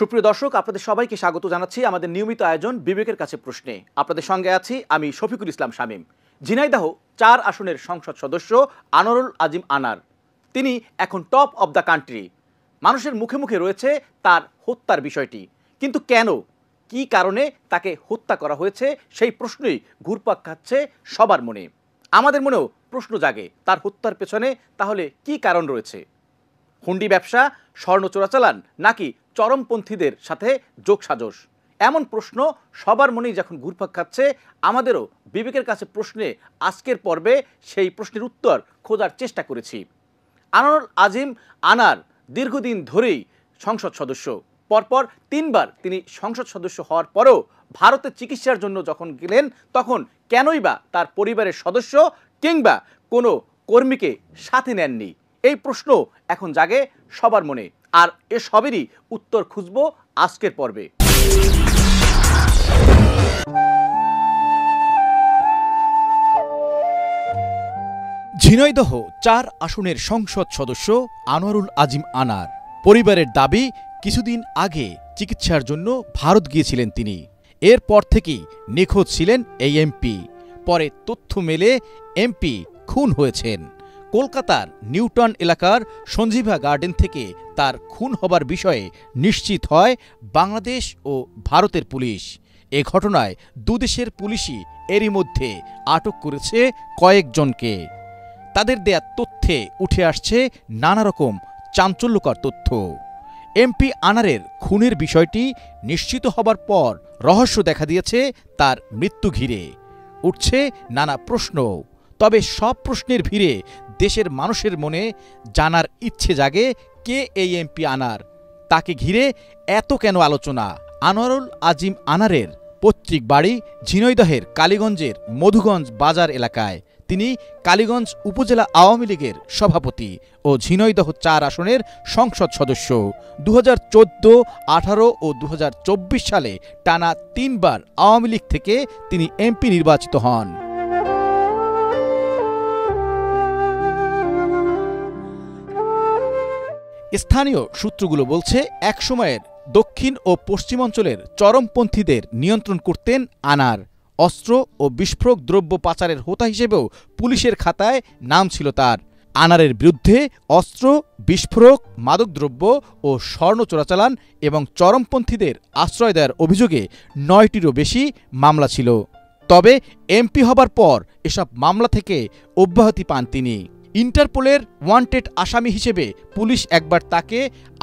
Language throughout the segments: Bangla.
সুপ্রিয় দর্শক, আপনাদের সবাইকে স্বাগত জানাচ্ছি আমাদের নিয়মিত আয়োজন বিবেকের কাছে প্রশ্নে। আপনাদের সঙ্গে আছি আমি শফিকুল ইসলাম শামীম। ঝিনাইদহ ৪ আসনের সংসদ সদস্য আনোয়ারুল আজিম আনার, তিনি এখন টপ অব দ্য কান্ট্রি। মানুষের মুখে মুখে রয়েছে তার হত্যার বিষয়টি, কিন্তু কেন, কি কারণে তাকে হত্যা করা হয়েছে সেই প্রশ্নই ঘুরপাক খাচ্ছে সবার মনে। আমাদের মনেও প্রশ্ন জাগে তার হত্যার পেছনে তাহলে কি কারণ রয়েছে। হুন্ডি ব্যবসা, স্বর্ণ চোরাচালান, নাকি চরমপন্থীদের সাথে যোগসাজশ? এমন প্রশ্ন সবার মনেই যখন ঘুরপাক খাচ্ছে, আমাদেরও বিবেকের কাছে প্রশ্নে আজকের পর্বে সেই প্রশ্নের উত্তর খোঁজার চেষ্টা করেছি। আনোয়ারুল আজিম আনার দীর্ঘদিন ধরেই সংসদ সদস্য। পরপর ৩ বার তিনি সংসদ সদস্য হওয়ার পরেও ভারতে চিকিৎসার জন্য যখন গেলেন, তখন কেনই বা তার পরিবারের সদস্য কিংবা কোনো কর্মীকে সাথে নেননি, এই প্রশ্ন এখন জাগে সবার মনে। আর এ সবেরই উত্তর খুঁজব আজকের পর্বে। ঝিনাইদহ ৪ আসনের সংসদ সদস্য আনোয়ারুল আজিম আনার পরিবারের দাবি, কিছুদিন আগে চিকিৎসার জন্য ভারত গিয়েছিলেন তিনি। এরপর থেকেই নিখোঁজ ছিলেন এই এমপি। পরে তথ্য মেলে এমপি খুন হয়েছেন। কলকাতার নিউটাউন এলাকার সঞ্জীভা গার্ডেন থেকে তার খুন হবার বিষয়ে নিশ্চিত হয় বাংলাদেশ ও ভারতের পুলিশ। এ ঘটনায় দুদেশের পুলিশই এরই মধ্যে আটক করেছে কয়েকজনকে। তাদের দেয়া তথ্যে উঠে আসছে নানা রকম চাঞ্চল্যকর তথ্য। এমপি আনারের খুনের বিষয়টি নিশ্চিত হবার পর রহস্য দেখা দিয়েছে তার মৃত্যু ঘিরে। উঠছে নানা প্রশ্ন। তবে সব প্রশ্নের ভিড়ে দেশের মানুষের মনে জানার ইচ্ছে জাগে, কে এই এমপি আনার, তাকে ঘিরে এত কেন আলোচনা। আনোয়ারুল আজিম আনারের পৈতৃক বাড়ি ঝিনাইদহের কালীগঞ্জের মধুগঞ্জ বাজার এলাকায়। তিনি কালীগঞ্জ উপজেলা আওয়ামী লীগের সভাপতি ও ঝিনাইদহ ৪ আসনের সংসদ সদস্য। 2014, 18 ও 2024 সালে টানা ৩ বার আওয়ামী লীগ থেকে তিনি এমপি নির্বাচিত হন। স্থানীয় সূত্রগুলো বলছে, একসময়ের দক্ষিণ ও পশ্চিমাঞ্চলের চরমপন্থীদের নিয়ন্ত্রণ করতেন আনার। অস্ত্র ও বিস্ফোরক দ্রব্য পাচারের হোতা হিসেবেও পুলিশের খাতায় নাম ছিল তার। আনারের বিরুদ্ধে অস্ত্র, বিস্ফোরক, মাদকদ্রব্য ও স্বর্ণ চোরাচালান এবং চরমপন্থীদের আশ্রয় দেওয়ার অভিযোগে ৯টিরও বেশি মামলা ছিল। তবে এমপি হবার পর এসব মামলা থেকে অব্যাহতি পান তিনি। ইন্টারপোলের ওয়ান্টেড আসামি হিসেবে পুলিশ একবার তাকে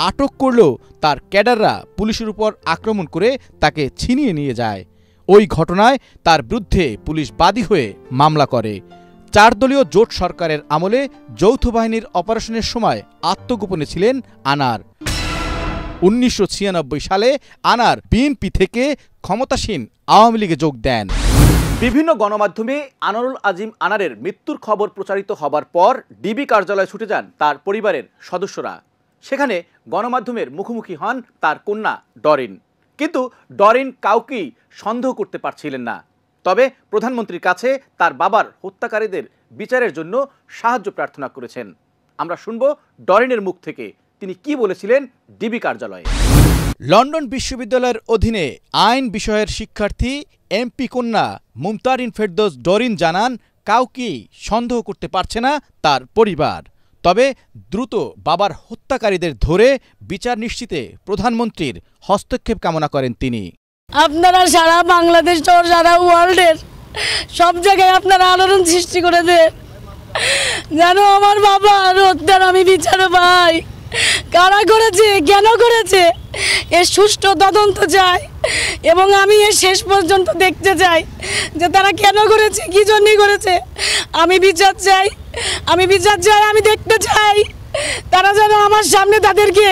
আটক করলেও তার ক্যাডাররা পুলিশের উপর আক্রমণ করে তাকে ছিনিয়ে নিয়ে যায়। ওই ঘটনায় তার বিরুদ্ধে পুলিশ বাদী হয়ে মামলা করে। ৪ দলীয় জোট সরকারের আমলে যৌথ বাহিনীর অপারেশনের সময় আত্মগোপনে ছিলেন আনার। ১৯৯৬ সালে আনার বিএনপি থেকে ক্ষমতাসীন আওয়ামী লীগে যোগ দেন। বিভিন্ন গণমাধ্যমে আনোয়ারুল আজিম আনারের মৃত্যুর খবর প্রচারিত হবার পর ডিবি কার্যালয়ে ছুটে যান তার পরিবারের সদস্যরা। সেখানে গণমাধ্যমের মুখোমুখি হন তার কন্যা ডরিন। কিন্তু ডরিন কাউকেই সন্দেহ করতে পারছিলেন না। তবে প্রধানমন্ত্রীর কাছে তার বাবার হত্যাকারীদের বিচারের জন্য সাহায্য প্রার্থনা করেছেন। আমরা শুনব ডরিনের মুখ থেকে তিনি কি বলেছিলেন ডিবি কার্যালয়ে। লন্ডন বিশ্ববিদ্যালয়ের অধীনে আইন বিষয়ের শিক্ষার্থী এমপি কন্যা মুমতারিন ফেরদৌস ডরিন জানান, কাউকেই সন্দেহ করতে পারছে না তার পরিবার। তবে দ্রুত বাবার হত্যাকারীদের ধরে বিচার নিশ্চিতে প্রধানমন্ত্রীর হস্তক্ষেপ কামনা করেন তিনি। আপনারা সারা বাংলাদেশ সহ সারা ওয়ার্ল্ডের সব জায়গায় আপনারা আলোড়ন সৃষ্টি করে দেন, যেন আমার বাবার হত্যার আমি বিচার পাই। কারা করেছে, কেন করেছে, এর সুষ্ঠু তদন্ত চাই এবং আমি এর শেষ পর্যন্ত দেখতে চাই যে তারা কেন করেছে, কি জন্যই করেছে। আমি বিচার চাই, আমি বিচার চাই, আমি দেখতে চাই তারা যেন আমার সামনে তাদেরকে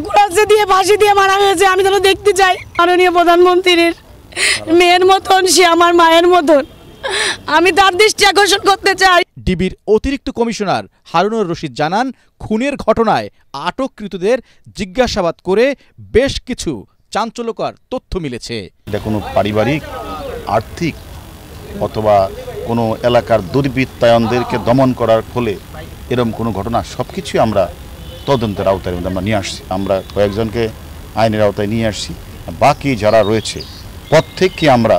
কুড়াচ্ছে দিয়ে ফাঁসি দিয়ে মারা হয়েছে, আমি যেন দেখতে চাই। মাননীয় প্রধানমন্ত্রীর মেয়ের মতন, সে আমার মায়ের মতন, আমি তার দৃষ্টি আকর্ষণ করতে চাই। ডিবির অতিরিক্ত কমিশনার হারুনুর রশিদ জানান, খুনের ঘটনায় আটককৃতদের জিজ্ঞাসাবাদ করে বেশ কিছু চাঞ্চল্যকর তথ্য মিলেছে। এটা কোনো পারিবারিক, আর্থিক অথবা কোনো এলাকার দুর্বৃত্তায়নদেরকে দমন করার ফলে এরকম কোনো ঘটনা, সব কিছুই আমরা তদন্তের আওতায় আমরা নিয়ে আসছি। আমরা কয়েকজনকে আইনের আওতায় নিয়ে আসছি। বাকি যারা রয়েছে প্রত্যেককে আমরা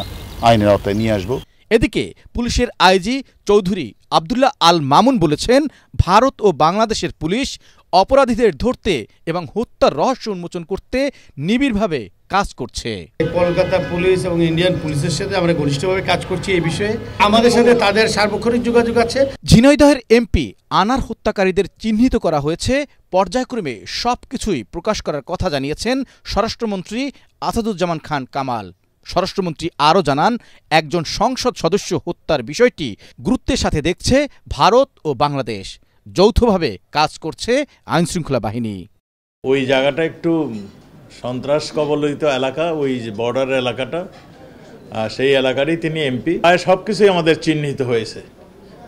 আইনের আওতায় নিয়ে আসব। এদিকে পুলিশের আইজি চৌধুরী আব্দুল্লাহ আল মামুন বলেছেন, ভারত ও বাংলাদেশের পুলিশ অপরাধীদের ধরতে এবং হত্যার রহস্য উন্মোচন করতে নিবিড়ভাবে কাজ করছে। কলকাতা পুলিশ এবং ইন্ডিয়ান পুলিশের সাথে আমরা ঘনিষ্ঠভাবে কাজ করছি এই বিষয়ে। আমাদের সাথে তাদের সার্বক্ষণিক যোগাযোগ আছে। ঝিনাইদহের এমপি আনার হত্যাকারীদের চিহ্নিত করা হয়েছে, পর্যায়ক্রমে সবকিছুই প্রকাশ করার কথা জানিয়েছেন স্বরাষ্ট্রমন্ত্রী আসাদুজ্জামান খান কামাল। স্বরাষ্ট্রমন্ত্রী আরও জানান, একজন সংসদ সদস্য হত্যার বিষয়টি গুরুত্বের সাথে দেখছে ভারত ও বাংলাদেশ। যৌথভাবে কাজ করছে আইনশৃঙ্খলা বাহিনী। ওই জায়গাটা একটু সন্ত্রাস কবলিত এলাকা, ওই বর্ডার এলাকাটা, সেই এলাকারই তিনি এমপি। প্রায় সব কিছুই আমাদের চিহ্নিত হয়েছে।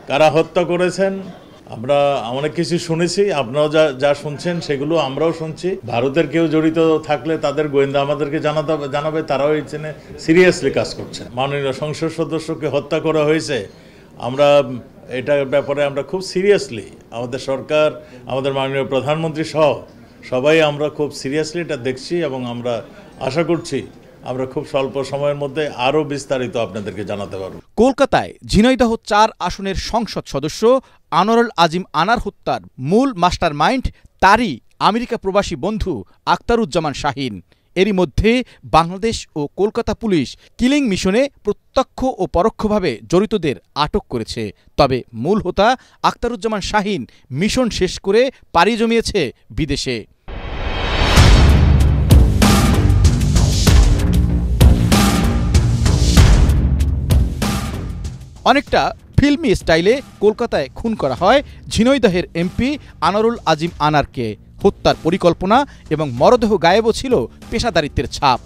কারা হত্যা করেছেন আমরা অনেক কিছু শুনেছি, আপনারাও যা শুনছেন সেগুলো আমরাও শুনছি। ভারতের কেউ জড়িত থাকলে তাদের গোয়েন্দা আমাদেরকে জানাবে, তারাও এই সিরিয়াসলি কাজ করছে। মাননীয় সংসদ সদস্যকে হত্যা করা হয়েছে, আমরা এটার ব্যাপারে আমরা খুব সিরিয়াসলি, আমাদের সরকার, আমাদের মাননীয় প্রধানমন্ত্রী সহ সবাই আমরা খুব সিরিয়াসলি এটা দেখছি এবং আমরা আশা করছি আমরা খুব স্বল্প সময়ের মধ্যে আরও বিস্তারিত আপনাদেরকে জানাতে পারব। কলকাতায় ঝিনাইদহ ৪ আসনের সংসদ সদস্য আনোয়ারুল আজিম আনার হত্যার মূল মাস্টার মাইন্ড তারই আমেরিকা প্রবাসী বন্ধু আখতারুজ্জামান শাহীন। এরই মধ্যে বাংলাদেশ ও কলকাতা পুলিশ কিলিং মিশনে প্রত্যক্ষ ও পরোক্ষভাবে জড়িতদের আটক করেছে। তবে মূল হোতা আখতারুজ্জামান শাহীন মিশন শেষ করে পাড়ি জমিয়েছে বিদেশে। অনেকটা ফিল্মি স্টাইলে কলকাতায় খুন করা হয় ঝিনাইদহের এমপি আনোয়ারুল আজিম আনারকে। হত্যার পরিকল্পনা এবং মরদেহ গায়েবও ছিল পেশাদারিত্বের ছাপ।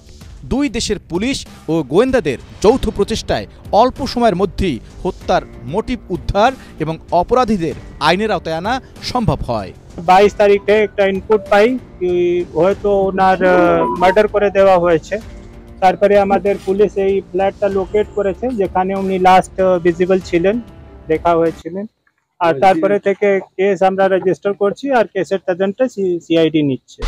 দুই দেশের পুলিশ ও গোয়েন্দাদের যৌথ প্রচেষ্টায় অল্প সময়ের মধ্যেই হত্যার মোটিভ উদ্ধার এবং অপরাধীদের আইনের আওতায় আনা সম্ভব হয়। 22 তারিখে একটা ইনপুট পাই কি হয়তো ওনার মার্ডার করে দেওয়া হয়েছে। তারপরে আমাদের পুলিশ এই ফ্ল্যাটটা লোকেট করেছে যেখানে উনি লাস্ট ভিজিবল ছিলেন, দেখা হয়েছিলেন। আর তারপরে থেকে কেস আমরা রেজিস্টার করছি আর কেসের তদন্ত সিআইডি নিচ্ছে।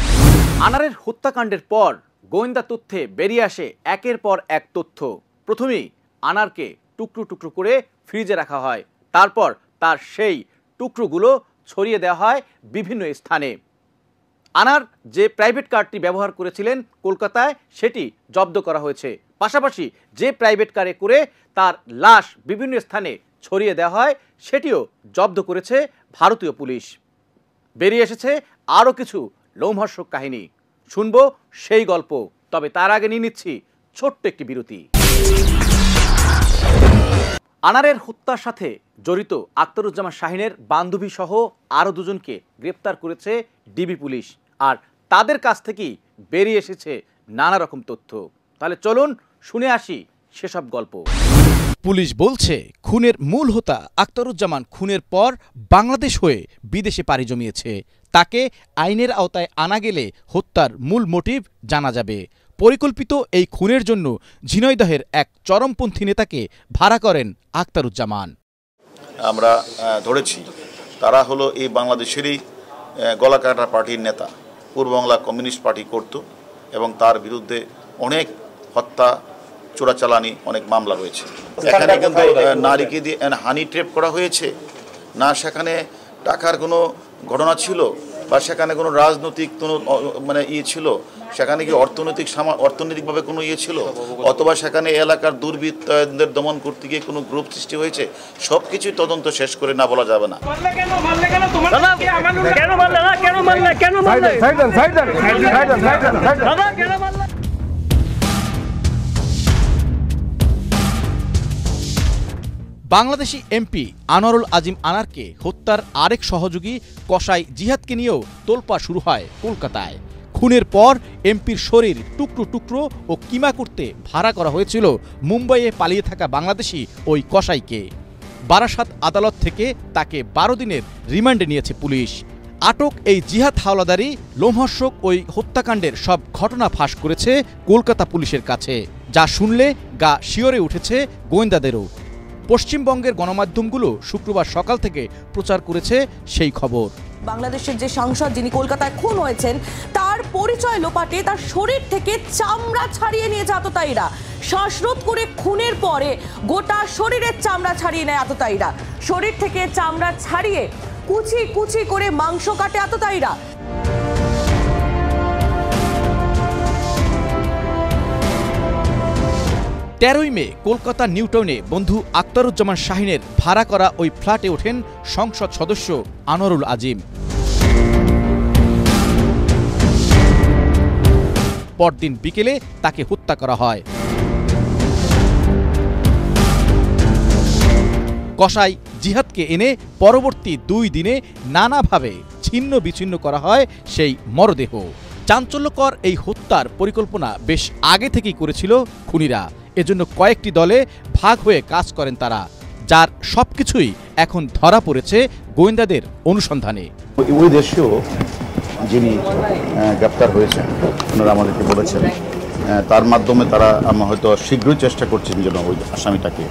আনারের হত্যাকাণ্ডের পর গোয়েন্দা তথ্যে বেরিয়ে আসে একের পর এক তথ্য। প্রথমেই আনারকে টুকরো টুকরো করে ফ্রিজে রাখা হয়, তারপর তার সেই টুকরোগুলো ছড়িয়ে দেওয়া হয় বিভিন্ন স্থানে। আনার যে প্রাইভেট কারটি ব্যবহার করেছিলেন কলকাতায় সেটি জব্দ করা হয়েছে। পাশাপাশি যে প্রাইভেট কারে করে তার লাশ বিভিন্ন স্থানে ছড়িয়ে দেওয়া হয় সেটিও জব্দ করেছে ভারতীয় পুলিশ। বেরিয়ে এসেছে আরও কিছু লোমহর্ষক কাহিনী, শুনব সেই গল্প। তবে তার আগে নিয়ে নিচ্ছি ছোট্ট একটি বিরতি। আনারের হত্যার সাথে জড়িত আখতারুজ্জামান শাহীনের বান্ধবী সহ আরও দুজনকে গ্রেপ্তার করেছে ডিবি পুলিশ। আর তাদের কাছ থেকেই বেরিয়ে এসেছে নানা রকম তথ্য। তাহলে চলুন শুনে আসি সেসব গল্প। পুলিশ বলছে, খুনের মূল হোতা আখতারুজ্জামান খুনের পর বাংলাদেশ হয়ে বিদেশে পাড়ি জমিয়েছে। তাকে আইনের আওতায় আনা গেলে হত্যার মূল মোটিভ জানা যাবে। পরিকল্পিত এই খুনের জন্য ঝিনাইদহের এক চরমপন্থী নেতাকে ভাড়া করেন আখতারুজ্জামান। আমরা ধরেছি তারা হলো এই বাংলাদেশেরই গলাকাটা পার্টির নেতা, পূর্ববাংলা কমিউনিস্ট পার্টি করত এবং তার বিরুদ্ধে অনেক হত্যা, চোরাচালানি, অনেক মামলা রয়েছে। এখানে কিন্তু নারীকে দিয়ে হানি ট্রেপ করা হয়েছে না, সেখানে টাকার কোনো ঘটনা ছিল বা সেখানে কোনো রাজনৈতিক কোনো ছিল, সেখানে কি অর্থনৈতিকভাবে কোনো ছিল, অথবা সেখানে এলাকার দুর্বৃত্তদের দমন করতে গিয়ে কোনো গ্রুপ সৃষ্টি হয়েছে, সব কিছুই তদন্ত শেষ করে না বলা যাবে না। বাংলাদেশি এমপি আনোয়ারুল আজিম আনারকে হত্যার আরেক সহযোগী কসাই জিহাদকে নিয়েও তোলপাড় শুরু হয় কলকাতায়। খুনের পর এমপির শরীর টুকরো টুকরো ও কিমা করতে ভাড়া করা হয়েছিল মুম্বাইয়ে পালিয়ে থাকা বাংলাদেশি ওই কসাইকে। বারাসাত আদালত থেকে তাকে 12 দিনের রিমান্ডে নিয়েছে পুলিশ। আটক এই জিহাদ হাওলাদারি লোমহর্ষক ওই হত্যাকাণ্ডের সব ঘটনা ফাঁস করেছে কলকাতা পুলিশের কাছে, যা শুনলে গা শিওরে উঠেছে গোয়েন্দাদেরও। পশ্চিমবঙ্গের গণমাধ্যমগুলো শুক্রবার সকাল থেকে প্রচার করেছে সেই খবর। বাংলাদেশের যে সাংসদ যিনি কলকাতায় খুন হয়েছেন তার পরিচয় লোপাটে তার শরীর থেকে চামড়া ছাড়িয়ে নিয়েছে আততায়ীরা। শ্বাসরোধ করে খুনের পরে গোটা শরীরের চামড়া ছাড়িয়ে নেয় আততায়ীরা। শরীর থেকে চামড়া ছাড়িয়ে কুচি কুচি করে মাংস কাটে আততায়ীরা। 13ই মে কলকাতা নিউটাউনে বন্ধু আখতারুজ্জামান শাহিনের ভাড়া করা ওই ফ্ল্যাটে ওঠেন সংসদ সদস্য আনোয়ারুল আজিম। পরদিন বিকেলে তাকে হত্যা করা হয়। কসাই জিহাদকে এনে পরবর্তী 2 দিনে নানাভাবে ছিন্ন বিচ্ছিন্ন করা হয় সেই মরদেহ। চাঞ্চল্যকর এই হত্যার পরিকল্পনা বেশ আগে থেকেই করেছিল খুনিরা। এজন্য কয়েকটি দলে ভাগ হয়ে কাজ করেন তারা, যার সবকিছুই এখন ধরা পড়েছে গোয়েন্দাদের অনুসন্ধানে। ওই দেশেও যিনি গ্রেপ্তার হয়েছেন ওনারা আমাদেরকে বলেছেন তার মাধ্যমে তারা হয়তো শীঘ্রই চেষ্টা করছেন যেন ওই আসামিটাকে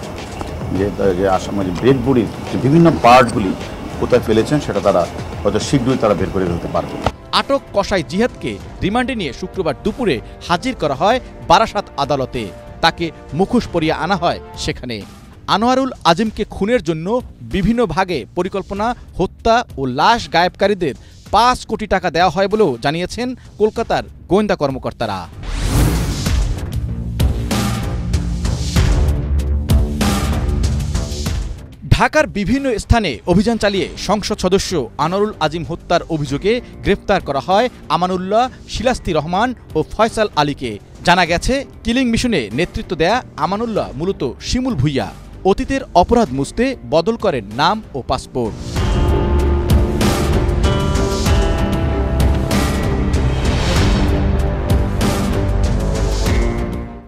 যে আসামি ডেড বডির বিভিন্ন পার্টগুলি কোথায় ফেলেছেন সেটা তারা হয়তো শীঘ্রই তারা বের করে ফেলতে পারবে। আটক কসাই জিহাদকে রিমান্ডে নিয়ে শুক্রবার দুপুরে হাজির করা হয় বারাসাত আদালতে। তাকে মুখোশ পরিয়ে আনা হয় সেখানে। আনোয়ারুল আজিমকে খুনের জন্য বিভিন্ন ভাগে পরিকল্পনা, হত্যা ও লাশ গায়েবকারীদের 5 কোটি টাকা দেওয়া হয় বলেও জানিয়েছেন কলকাতার গোয়েন্দা কর্মকর্তারা। ঢাকার বিভিন্ন স্থানে অভিযান চালিয়ে সংসদ সদস্য আনোয়ারুল আজিম হত্যার অভিযোগে গ্রেফতার করা হয় আমানুল্লাহ, শিলাস্তি রহমান ও ফয়সাল আলীকে। জানা গেছে, কিলিং মিশনে নেতৃত্ব দেয়া আমানুল্লাহ মূলত শিমুল ভুইয়া। অতীতের অপরাধ মুছতে বদল করেন নাম ও পাসপোর্ট।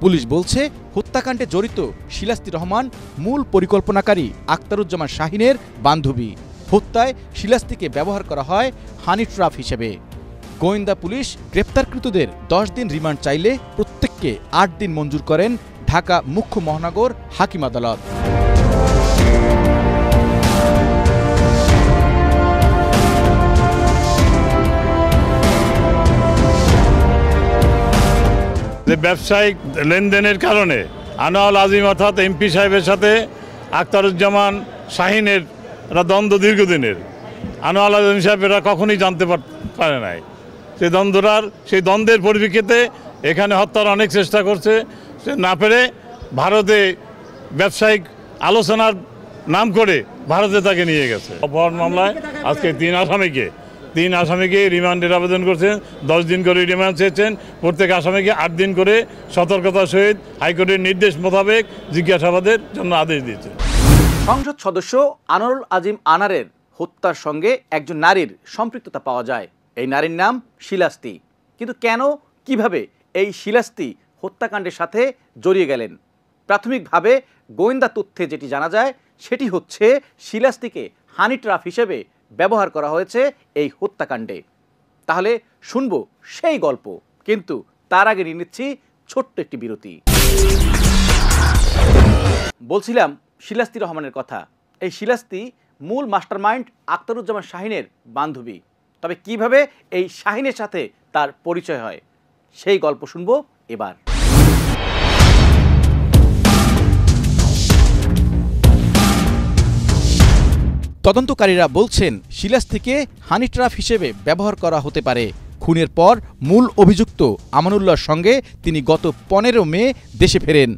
পুলিশ বলছে, হত্যাকাণ্ডে জড়িত শিলাস্তি রহমান মূল পরিকল্পনাকারী আখতারুজ্জামান শাহিনের বান্ধবী। হত্যায় শিলাস্তিকে ব্যবহার করা হয় হানি ট্র্যাপ হিসেবে। গোয়েন্দা পুলিশ গ্রেপ্তারকৃতদের 10 দিন রিমান্ড চাইলে প্রত্যেককে 8 দিন মঞ্জুর করেন ঢাকা মুখ্য মহানগর হাকিম আদালত। ব্যবসায়িক লেনদেনের কারণে আনোয়ারুল আজিম অর্থাৎ এমপি সাহেবের সাথে আখতারুজ্জামান শাহিনের দ্বন্দ্ব দীর্ঘদিনের। আনোয়ারুল আজিম সাহেব এরা কখনোই জানতে পারে নাই সেই দ্বন্দ্বের পরিপ্রেক্ষিতে এখানে হত্যার অনেক চেষ্টা করছে, সে না পেরে ভারতে ব্যবসায়িক আলোচনার নাম করে ভারতে তাকে নিয়ে গেছে। অপহরণ মামলায় আজকে 3 আসামিকে রিমান্ডের আবেদন করছেন। 10 দিন করে রিমান্ড চেয়েছেন। প্রত্যেক আসামিকে 8 দিন করে সতর্কতার সহিত হাইকোর্টের নির্দেশ মোতাবেক জিজ্ঞাসাবাদের জন্য আদেশ দিয়েছে। সংসদ সদস্য আনোয়ারুল আজিম আনারের হত্যার সঙ্গে একজন নারীর সম্পৃক্ততা পাওয়া যায়। এই নারীর নাম শিলাস্তি। কিন্তু কেন, কিভাবে এই শিলাস্তি হত্যাকাণ্ডের সাথে জড়িয়ে গেলেন? প্রাথমিকভাবে গোয়েন্দা তথ্যে যেটি জানা যায় সেটি হচ্ছে, শিলাস্তিকে হানি ট্র্যাপ হিসেবে ব্যবহার করা হয়েছে এই হত্যাকাণ্ডে। তাহলে শুনবো সেই গল্প, কিন্তু তার আগে নিয়ে নিচ্ছি ছোট্ট একটি বিরতি। বলছিলাম শিলাস্তি রহমানের কথা। এই শিলাস্তি মূল মাস্টারমাইন্ড আখতারুজ্জামান শাহিনের বান্ধবী। তবে কিভাবে এই শাহিনের সাথে তার পরিচয় হয় সেই গল্প শুনবো এবার। তদন্তকারীরা বলছেন, শিলাস্তিকে হানি ট্র্যাপ হিসেবে ব্যবহার করা হতে পারে। খুনের পর মূল অভিযুক্ত আমানুল্লাহর সঙ্গে তিনি গত 15 মে দেশে ফেরেন।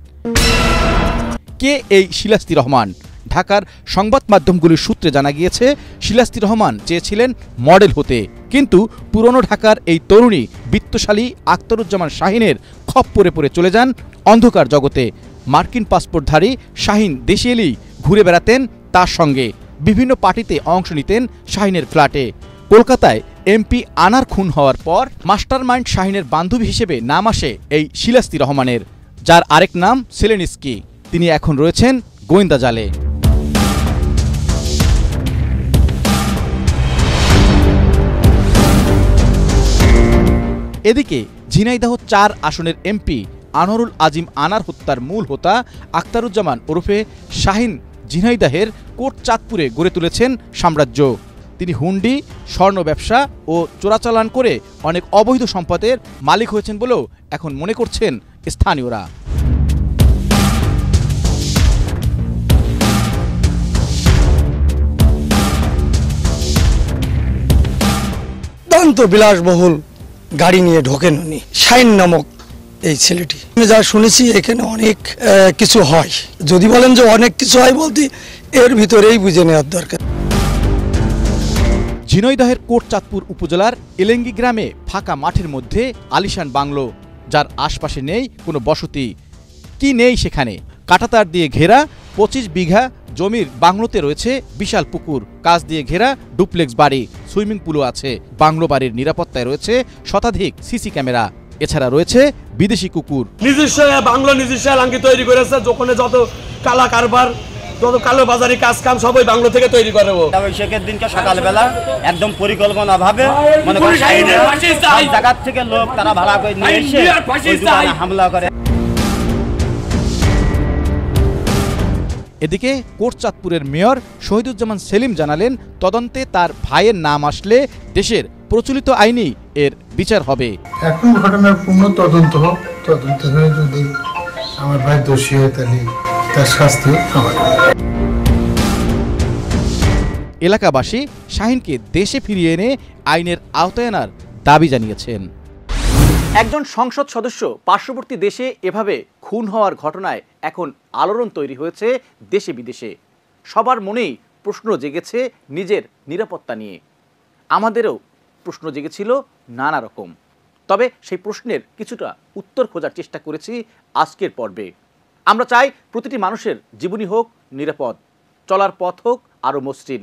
কে এই শিলাস্তি রহমান? ঢাকার সংবাদ মাধ্যমগুলির সূত্রে জানা গিয়েছে, শিলাস্তি রহমান চেয়েছিলেন মডেল হতে, কিন্তু পুরনো ঢাকার এই তরুণী বিত্তশালী আখতারুজ্জামান শাহিনের খপ্পরে পড়ে চলে যান অন্ধকার জগতে। মার্কিন পাসপোর্টধারী শাহিন দেশে এলেই ঘুরে বেড়াতেন তার সঙ্গে। বিভিন্ন পার্টিতে অংশ নিতেন শাহিনের ফ্ল্যাটে। কলকাতায় এমপি আনার খুন হওয়ার পর মাস্টারমাইন্ড শাহিনের বান্ধবী হিসেবে নাম আসে এই শিলাস্তি রহমানের, যার আরেক নাম সেলেনিস্কি। তিনি এখন রয়েছেন গোয়েন্দা জালে। এদিকে ঝিনাইদহ 4 আসনের এমপি আনোয়ারুল আজিম আনার হত্যার মূল হোতা আখতারুজ্জামান ওরফে শাহিন ঝিনাইদহের কোট চাঁদপুরে গড়ে তুলেছেন সাম্রাজ্য। তিনি হুন্ডি, স্বর্ণ ব্যবসা ও চোরাচালান করে অনেক অবৈধ সম্পদের মালিক হয়েছেন বলেও এখন মনে করছেন স্থানীয়রা। অত্যন্ত বিলাসবহুল গাড়ি নিয়ে ঢোকেন উনি, শাইন নামক এই ছেলেটি। আমি যা শুনেছি এখানে অনেক কিছু হয়, যদি বলেন যে অনেক কিছু হয় বলতে এর ভিতরেই বুঝে নেওয়ার দরকার। ঝিনাইদহের কোট চাঁদপুর উপজেলার এলেঙ্গি গ্রামে ফাঁকা মাঠের মধ্যে আলিশান বাংলো, যার আশপাশে নেই কোনো বসতি। কি নেই সেখানে? কাঁটাতার দিয়ে ঘেরা 25 বিঘা জমির বাংলোতে রয়েছে বিশাল পুকুর, কাঁচ দিয়ে ঘেরা ডুপ্লেক্স বাড়ি, সুইমিং পুলও আছে। বাংলো বাড়ির নিরাপত্তায় রয়েছে শতাধিক সিসি ক্যামেরা। এছাড়া রয়েছে বিদেশি কুকুর। নিজস্ব বাংলো, নিজস্ব এলাঙ্কি তৈরি করেছে, যখন যত কালা কারবার, যত কালো বাজারি কাজ কাম সবই বাংলো থেকে তৈরি করে। অভিষেকের দিনকে সকালবেলা একদম পরিকল্পনা ভাবে মনে করেন জায়গা থেকে লোক তারা ভাড়া করে নিয়ে এসে হামলা করে। এদিকে কোট চাঁদপুরের মেয়র শহীদুজ্জামান সেলিম জানালেন, তদন্তে তার ভাইয়ের নাম আসলে দেশের প্রচলিত আইনেই এর বিচার হবে। এখন ঘটনার পূর্ণ তদন্ত হোক, তদন্ত হয়ে যদি আমার ভাই দোষী হয় তাহলে তার শাস্তি হবে। এলাকাবাসী শাহিনকে দেশে ফিরিয়ে এনে আইনের আওতায় আনার দাবি জানিয়েছেন। একজন সংসদ সদস্য পার্শ্ববর্তী দেশে এভাবে খুন হওয়ার ঘটনায় এখন আলোড়ন তৈরি হয়েছে দেশে বিদেশে। সবার মনেই প্রশ্ন জেগেছে নিজের নিরাপত্তা নিয়ে। আমাদেরও প্রশ্ন জেগেছিল নানা রকম। তবে সেই প্রশ্নের কিছুটা উত্তর খোঁজার চেষ্টা করেছি আজকের পর্বে। আমরা চাই প্রতিটি মানুষের জীবনী হোক নিরাপদ, চলার পথ হোক আরও মসৃণ।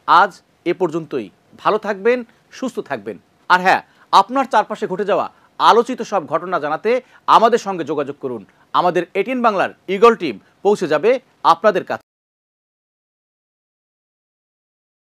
আজ এ পর্যন্তই। ভালো থাকবেন, সুস্থ থাকবেন। আর হ্যাঁ, আপনার চারপাশে ঘটে যাওয়া আলোচিত সব ঘটনা জানাতে আমাদের সঙ্গে যোগাযোগ করুন। আমাদের এটিএন বাংলার ঈগল টিম পৌঁছে যাবে আপনাদের কাছে।